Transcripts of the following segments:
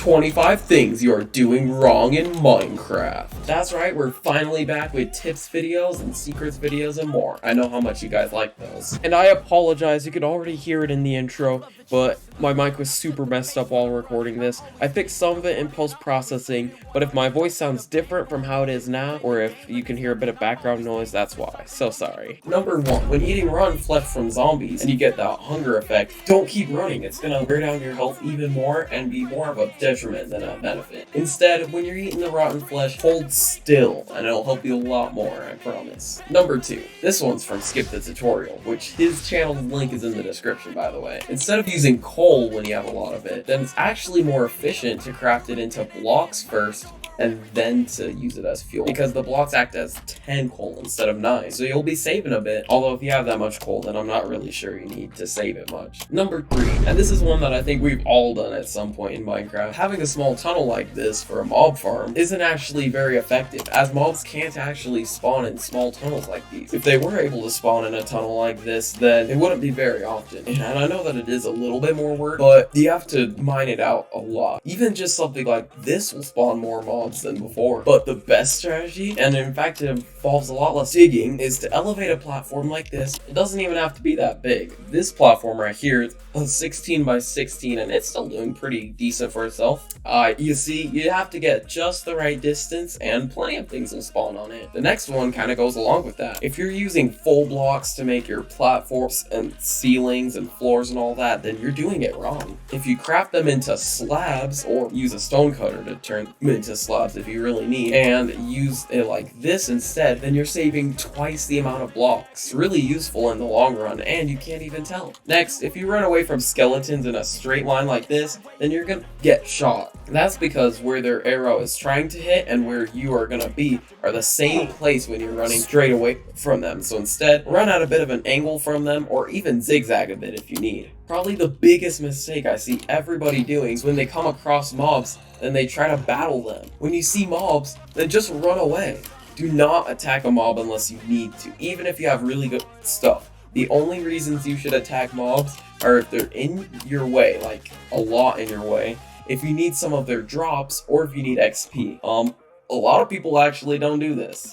25 things you are doing wrong in Minecraft. That's right, we're finally back with tips videos and secrets videos and more. I know how much you guys like those. And I apologize, you could already hear it in the intro, but my mic was super messed up while recording this. I fixed some of it in post-processing, but if my voice sounds different from how it is now, or if you can hear a bit of background noise, that's why. So sorry. Number 1, when eating rotten flesh from zombies and you get that hunger effect, don't keep running. It's gonna wear down your health even more and be more of a detriment than a benefit. Instead, when you're eating the rotten flesh, hold still, and it'll help you a lot more, I promise. Number 2, this one's from SkipTheTutorial, which his channel's link is in the description, by the way. Instead of using coal when you have a lot of it, then it's actually more efficient to craft it into blocks first and then to use it as fuel, because the blocks act as 10 coal instead of 9, so you'll be saving a bit, although if you have that much coal, then I'm not really sure you need to save it much. Number 3, and this is one that I think we've all done at some point in Minecraft, having a small tunnel like this for a mob farm isn't actually very effective, as mobs can't actually spawn in small tunnels like these. If they were able to spawn in a tunnel like this, then it wouldn't be very often, and I know that it is a little bit more work, but you have to mine it out a lot. Even just something like this will spawn more mobs than before. But the best strategy, and in fact it involves a lot less digging, is to elevate a platform like this. It doesn't even have to be that big. This platform right here is 16 by 16 and it's still doing pretty decent for itself. You see, you have to get just the right distance and plenty of things will spawn on it. The next one kind of goes along with that. If you're using full blocks to make your platforms and ceilings and floors and all that, then you're doing it wrong. If you craft them into slabs, or use a stone cutter to turn them into slabs if you really need, and use it like this instead, then you're saving twice the amount of blocks. Really useful in the long run, and you can't even tell. Next, if you run away from skeletons in a straight line like this, then you're gonna get shot. That's because where their arrow is trying to hit and where you are gonna be are the same place when you're running straight away from them. So instead, run at a bit of an angle from them, or even zigzag a bit if you need. Probably the biggest mistake I see everybody doing is when they come across mobs, then they try to battle them. When you see mobs, then just run away. Do not attack a mob unless you need to, even if you have really good stuff. The only reasons you should attack mobs are if they're in your way, like a lot in your way, if you need some of their drops, or if you need XP. A lot of people actually don't do this,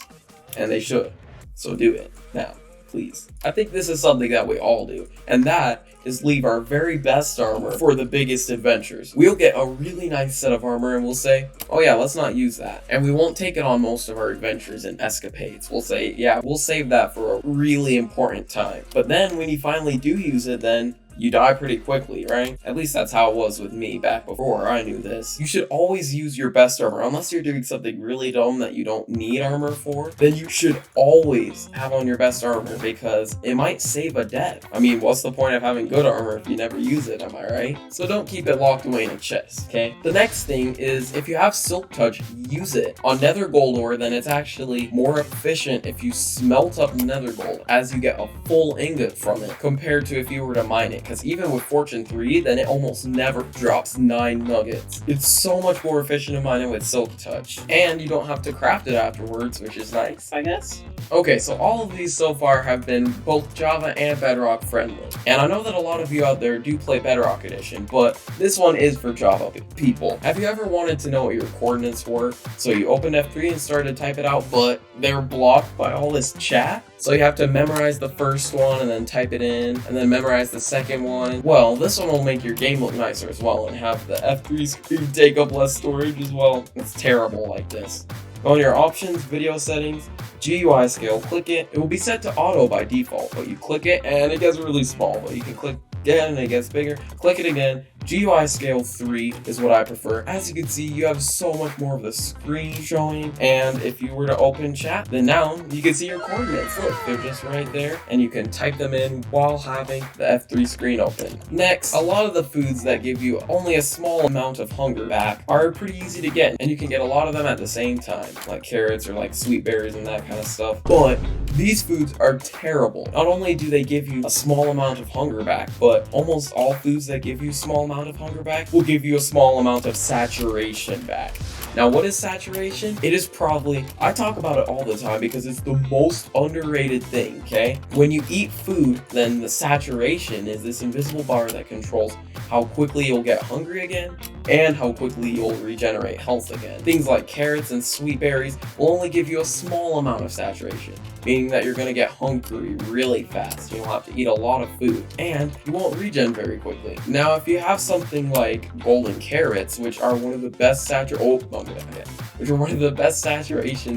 and they should, so do it now, please. I think this is something that we all do, and that is leave our very best armor for the biggest adventures. We'll get a really nice set of armor and we'll say, oh yeah, let's not use that. And we won't take it on most of our adventures and escapades. We'll say, yeah, we'll save that for a really important time. But then when you finally do use it, then you die pretty quickly, right? At least that's how it was with me back before I knew this. You should always use your best armor. Unless you're doing something really dumb that you don't need armor for, then you should always have on your best armor, because it might save a death. I mean, what's the point of having good armor if you never use it, am I right? So don't keep it locked away in a chest, okay? The next thing is, if you have Silk Touch, use it. On nether gold ore, then it's actually more efficient if you smelt up nether gold, as you get a full ingot from it, compared to if you were to mine it. Because even with Fortune 3, then it almost never drops 9 nuggets. It's so much more efficient to mine it with Silk Touch. And you don't have to craft it afterwards, which is nice, I guess. Okay, so all of these so far have been both Java and Bedrock friendly. And I know that a lot of you out there do play Bedrock Edition, but this one is for Java people. Have you ever wanted to know what your coordinates were? So you opened F3 and started to type it out, but they're blocked by all this chat? So you have to memorize the first one and then type it in, and then memorize the second one. Well, this one will make your game look nicer as well and have the F3 screen take up less storage as well. It's terrible like this. Go on your options, video settings, GUI scale, click it. It will be set to auto by default, but you click it and it gets really small, but you can click again and it gets bigger. Click it again. GUI scale 3 is what I prefer. As you can see, you have so much more of the screen showing, and if you were to open chat, then now you can see your coordinates. Look, they're just right there, and you can type them in while having the F3 screen open. Next, a lot of the foods that give you only a small amount of hunger back are pretty easy to get, and you can get a lot of them at the same time, like carrots or like sweet berries and that kind of stuff. But these foods are terrible. Not only do they give you a small amount of hunger back, but almost all foods that give you small amount of hunger back will give you a small amount of saturation back. Now, what is saturation? It is probably, I talk about it all the time because it's the most underrated thing, okay? When you eat food, then the saturation is this invisible bar that controls how quickly you'll get hungry again, and how quickly you'll regenerate health again. Things like carrots and sweet berries will only give you a small amount of saturation, meaning that you're going to get hungry really fast. You'll have to eat a lot of food, and you won't regen very quickly. Now, if you have something like golden carrots, which are one of the best saturation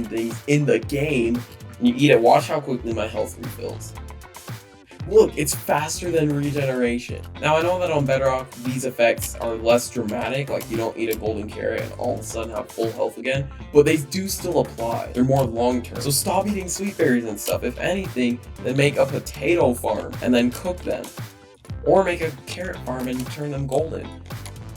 things in the game, and you eat it, watch how quickly my health refills. Look, it's faster than regeneration. Now, I know that on Bedrock, these effects are less dramatic, like you don't eat a golden carrot and all of a sudden have full health again, but they do still apply. They're more long-term. So stop eating sweet berries and stuff. If anything, then make a potato farm and then cook them. Or make a carrot farm and turn them golden.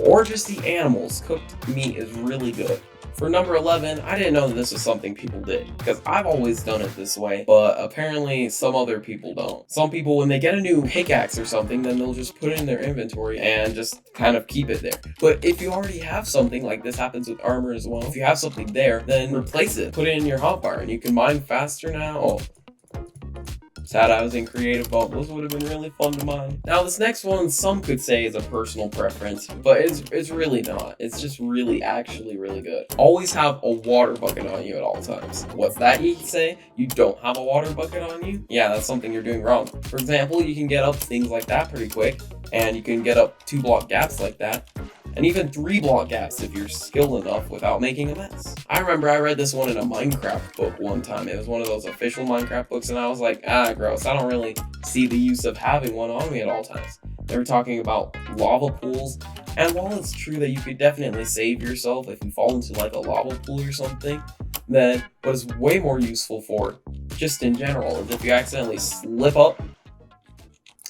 Or just eat animals. Cooked meat is really good. For number 11, I didn't know that this was something people did, because I've always done it this way, but apparently some other people don't. Some people, when they get a new pickaxe or something, then they'll just put it in their inventory and just kind of keep it there. But if you already have something, like this happens with armor as well, if you have something there, then replace it. Put it in your hotbar and you can mine faster now. Oh. Sad I was in creative mode. Those would have been really fun to mine. Now this next one, some could say is a personal preference, but it's really not. It's just actually really good. Always have a water bucket on you at all times. What's that, you can say? You don't have a water bucket on you? Yeah, that's something you're doing wrong. For example, you can get up things like that pretty quick, and you can get up 2-block gaps like that, and even 3-block gaps if you're skilled enough without making a mess. I remember I read this one in a Minecraft book one time. It was one of those official Minecraft books, and I was like, gross. I don't really see the use of having one on me at all times. They were talking about lava pools, and while it's true that you could definitely save yourself if you fall into like a lava pool or something, then what is way more useful for, just in general, is if you accidentally slip up.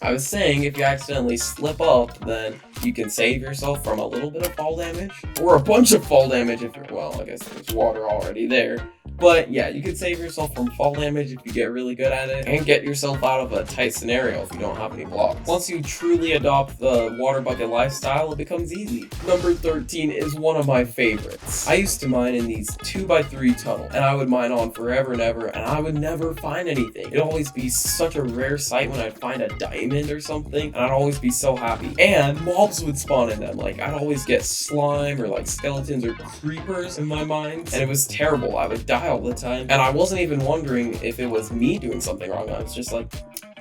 I was saying, if you accidentally slip up, then you can save yourself from a little bit of fall damage, or a bunch of fall damage if you're, well, I guess there's water already there. But yeah, you can save yourself from fall damage if you get really good at it, and get yourself out of a tight scenario if you don't have any blocks. Once you truly adopt the water bucket lifestyle, it becomes easy. Number 13 is one of my favorites. I used to mine in these 2x3 tunnels, and I would mine on forever and ever, and I would never find anything. It'd always be such a rare sight when I'd find a diamond or something, and I'd always be so happy. And mobs would spawn in them. Like, I'd always get slime or like skeletons or creepers in my mines, and it was terrible. I would die all the time, and I wasn't even wondering if it was me doing something wrong. I was just like,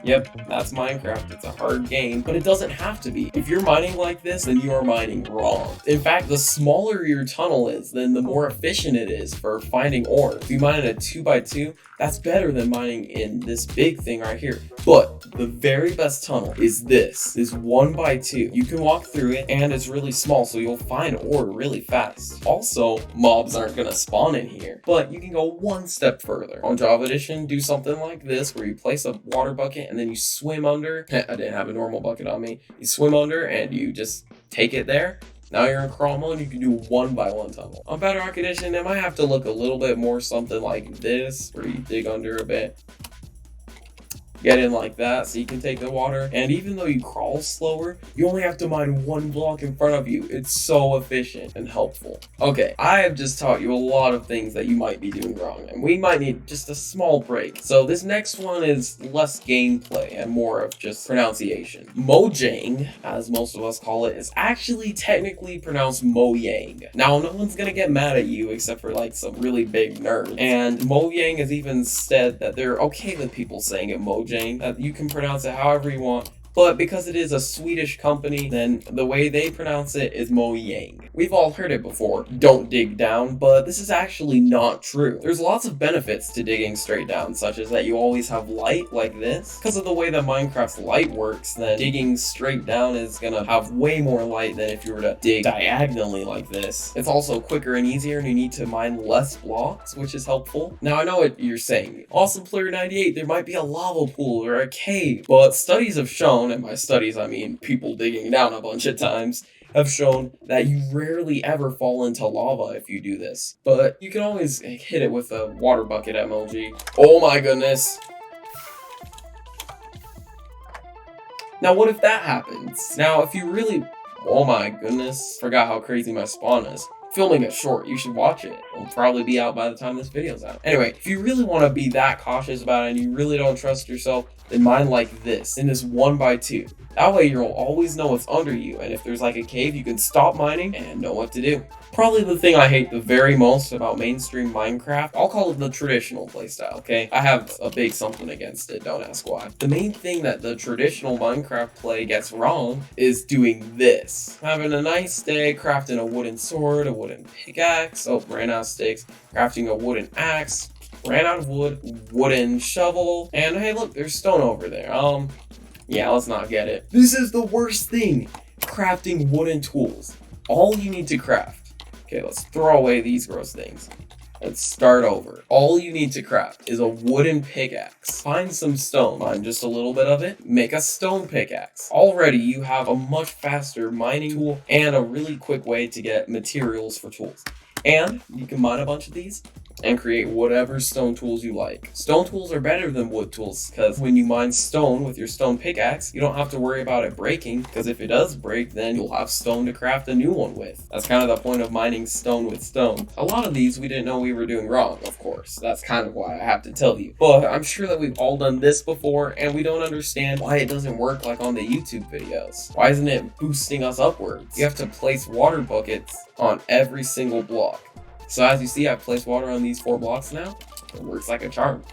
yep, that's Minecraft. It's a hard game, but it doesn't have to be. If you're mining like this, then you are mining wrong. In fact, the smaller your tunnel is, then the more efficient it is for finding ore. If you mine in a 2x2, that's better than mining in this big thing right here. But the very best tunnel is this 1x2. You can walk through it, and it's really small, so you'll find ore really fast. Also, mobs aren't gonna spawn in here, but you can go one step further. On Java Edition, do something like this, where you place a water bucket and then you swim under. I didn't have a normal bucket on me. You swim under and you just take it there. Now you're in crawl mode, you can do 1x1 tunnel. On Bedrock Edition, it might have to look a little bit more something like this, where you dig under a bit. Get in like that so you can take the water. And even though you crawl slower, you only have to mine 1 block in front of you. It's so efficient and helpful. Okay, I have just taught you a lot of things that you might be doing wrong, and we might need just a small break. So this next one is less gameplay and more of just pronunciation. Mojang, as most of us call it, is actually technically pronounced Mojang. Now, no one's gonna get mad at you except for like some really big nerds. And Mojang has even said that they're okay with people saying it Mojang, that you can pronounce it however you want. But because it is a Swedish company, then the way they pronounce it is Mojang. We've all heard it before, don't dig down, but this is actually not true. There's lots of benefits to digging straight down, such as that you always have light like this. Because of the way that Minecraft's light works, then digging straight down is gonna have way more light than if you were to dig diagonally like this. It's also quicker and easier, and you need to mine less blocks, which is helpful. Now I know what you're saying. Awesome Player 98, there might be a lava pool or a cave, but studies have shown, and by studies I mean people digging down a bunch of times, have shown that you rarely ever fall into lava if you do this. But you can always hit it with a water bucket emoji. Oh my goodness. Now what if that happens? Now if you really, oh my goodness, forgot how crazy my spawn is. filming it short. You should watch it. It'll probably be out by the time this video's out. Anyway, if you really want to be that cautious about it and you really don't trust yourself, then mine like this, in this 1x2. That way you'll always know what's under you, and if there's like a cave, you can stop mining and know what to do. Probably the thing I hate the very most about mainstream Minecraft, I'll call it the traditional playstyle, okay? I have a big something against it, don't ask why. The main thing that the traditional Minecraft play gets wrong is doing this. Having a nice day, crafting a wooden sword, a wooden pickaxe, oh, ran out of sticks, crafting a wooden axe, ran out of wood, wooden shovel, and hey look, there's stone over there. Yeah, let's not get it. This is the worst thing, crafting wooden tools. All you need to craft. Okay, let's throw away these gross things. Let's start over. All you need to craft is a wooden pickaxe. Find some stone, find just a little bit of it, make a stone pickaxe. Already you have a much faster mining tool and a really quick way to get materials for tools. And you can mine a bunch of these and create whatever stone tools you like. Stone tools are better than wood tools because when you mine stone with your stone pickaxe, you don't have to worry about it breaking, because if it does break, then you'll have stone to craft a new one with. That's kind of the point of mining stone with stone. A lot of these we didn't know we were doing wrong, of course. That's kind of why I have to tell you. But I'm sure that we've all done this before and we don't understand why it doesn't work like on the YouTube videos. Why isn't it boosting us upwards? You have to place water buckets on every single block. So as you see, I've placed water on these 4 blocks now. It works like a charm.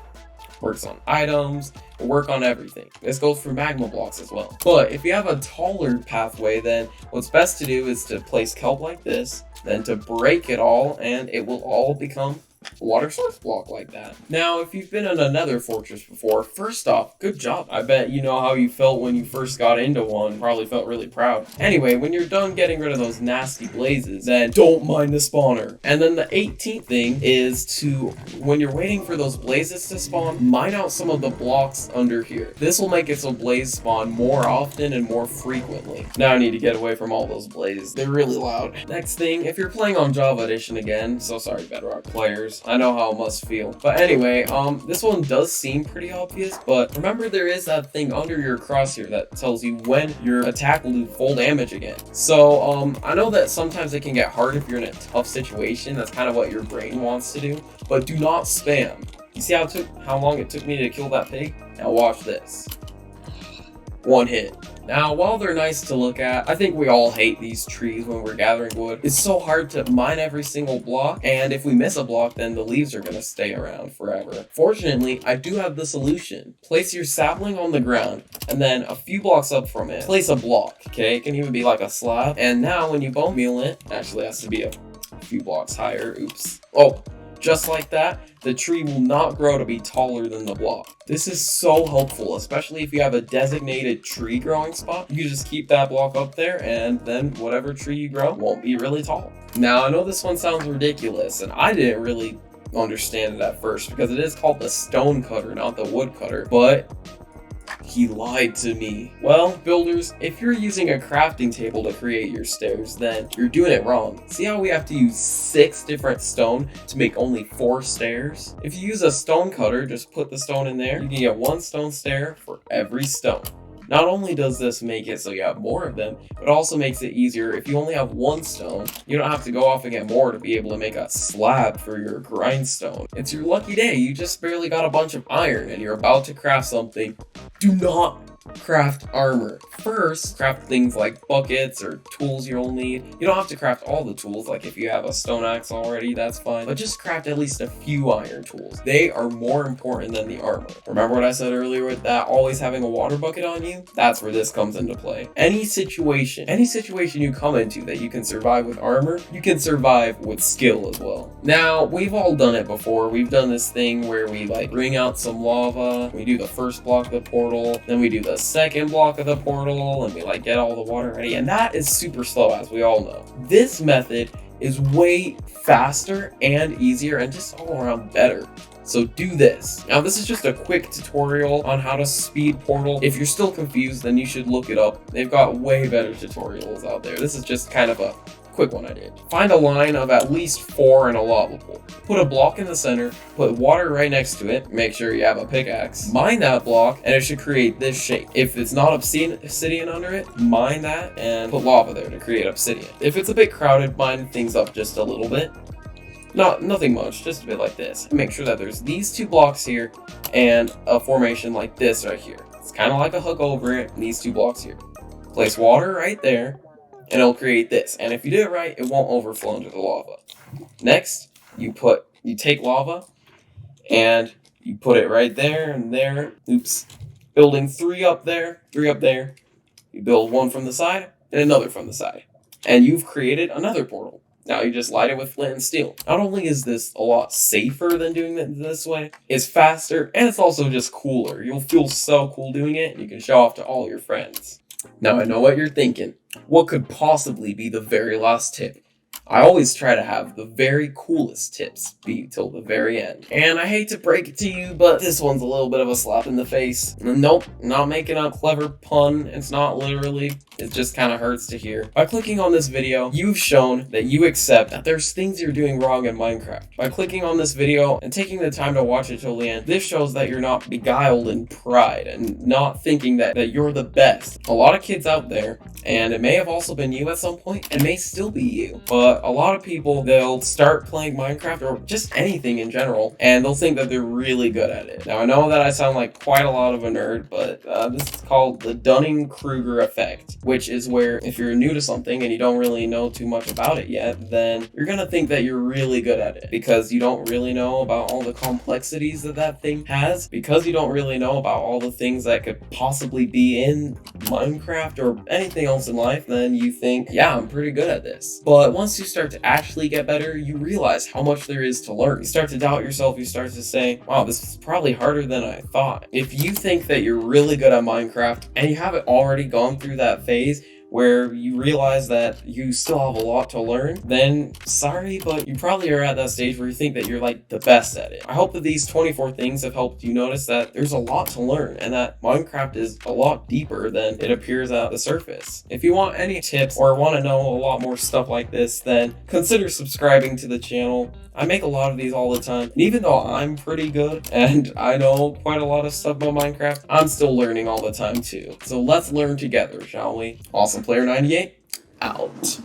Works on items, it works on everything. This goes for magma blocks as well. But if you have a taller pathway, then what's best to do is to place kelp like this, then to break it all, and it will all become a water source block like that. Now, if you've been in another fortress before, first off, good job. I bet you know how you felt when you first got into one. Probably felt really proud. Anyway, when you're done getting rid of those nasty blazes, then don't mind the spawner. And then the 18th thing is to, when you're waiting for those blazes to spawn, mine out some of the blocks under here. This will make it so blaze spawn more often and more frequently. Now I need to get away from all those blazes. They're really loud. Next thing, if you're playing on Java Edition again, so sorry Bedrock players, I know how it must feel. But anyway, this one does seem pretty obvious, but remember there is that thing under your crosshair that tells you when your attack will do full damage again. So, I know that sometimes it can get hard if you're in a tough situation. That's kind of what your brain wants to do, but do not spam. You see how long it took me to kill that pig? Now watch this. 1 hit. Now, while they're nice to look at, I think we all hate these trees when we're gathering wood. It's so hard to mine every single block, and if we miss a block, then the leaves are gonna stay around forever. Fortunately, I do have the solution. Place your sapling on the ground, and then a few blocks up from it, place a block, okay? It can even be like a slab. And now when you bone meal it, actually it has to be a few blocks higher, oops. Oh, just like that, the tree will not grow to be taller than the block. This is so helpful, especially if you have a designated tree growing spot. You can just keep that block up there, and then whatever tree you grow won't be really tall. Now, I know this one sounds ridiculous, and I didn't really understand it at first, because it is called the stone cutter, not the wood cutter, but he lied to me. Well, builders, if you're using a crafting table to create your stairs, then you're doing it wrong. See how we have to use 6 different stone to make only 4 stairs? If you use a stone cutter, just put the stone in there, you can get 1 stone stair for every stone. Not only does this make it so you have more of them, but also makes it easier if you only have 1 stone. You don't have to go off and get more to be able to make a slab for your grindstone. It's your lucky day. You just barely got a bunch of iron and you're about to craft something. Do not craft armor. First, craft things like buckets or tools you'll need. You don't have to craft all the tools, like if you have a stone axe already, that's fine. But just craft at least a few iron tools. They are more important than the armor. Remember what I said earlier with that always having a water bucket on you? That's where this comes into play. Any situation you come into that you can survive with armor, you can survive with skill as well. Now, we've all done it before. We've done this thing where we like bring out some lava, we do the first block of the portal, then we do the second block of the portal, and we like get all the water ready, and that is super slow, as we all know. This method is way faster and easier and just all around better. So do this. Now this is just a quick tutorial on how to speed portal. If you're still confused, then you should look it up. They've got way better tutorials out there. This is just kind of a quick one I did. Find a line of at least 4 in a lava pool. Put a block in the center, put water right next to it, make sure you have a pickaxe, mine that block, and it should create this shape. If it's not obsidian under it, mine that and put lava there to create obsidian. If it's a bit crowded, mine things up just a little bit. Nothing much, just a bit like this. Make sure that there's these 2 blocks here and a formation like this right here. It's kind of like a hook over it, and these 2 blocks here. Place water right there, and it'll create this. And if you do it right, it won't overflow into the lava. Next, you take lava, and you put it right there and there. Oops. Building 3 up there, 3 up there. You build 1 from the side, and another from the side. And you've created another portal. Now you just light it with flint and steel. Not only is this a lot safer than doing it this way, it's faster, and it's also just cooler. You'll feel so cool doing it, and you can show off to all your friends. Now I know what you're thinking. What could possibly be the very last tip? I always try to have the very coolest tips be till the very end. And I hate to break it to you, but this one's a little bit of a slap in the face. Nope, not making a clever pun. It's not literally. It just kind of hurts to hear. By clicking on this video, you've shown that you accept that there's things you're doing wrong in Minecraft. By clicking on this video and taking the time to watch it till the end, this shows that you're not beguiled in pride and not thinking that you're the best. A lot of kids out there, and it may have also been you at some point, and may still be you, but a lot of people, they'll start playing Minecraft or just anything in general, and they'll think that they're really good at it. Now, I know that I sound like quite a lot of a nerd, but this is called the Dunning-Kruger effect, which is where if you're new to something and you don't really know too much about it yet, then you're gonna think that you're really good at it because you don't really know about all the complexities that thing has, because you don't really know about all the things that could possibly be in Minecraft or anything else in life, then you think, yeah, I'm pretty good at this. But once you start to actually get better, you realize how much there is to learn. You start to doubt yourself. You start to say, wow, this is probably harder than I thought. If you think that you're really good at Minecraft and you haven't already gone through that phase where you realize that you still have a lot to learn, then sorry, but you probably are at that stage where you think that you're like the best at it. I hope that these 24 things have helped you notice that there's a lot to learn and that Minecraft is a lot deeper than it appears at the surface. If you want any tips or want to know a lot more stuff like this, then consider subscribing to the channel. I make a lot of these all the time, and even though I'm pretty good and I know quite a lot of stuff about Minecraft, I'm still learning all the time too. So let's learn together, shall we? Awesome Player 98, out.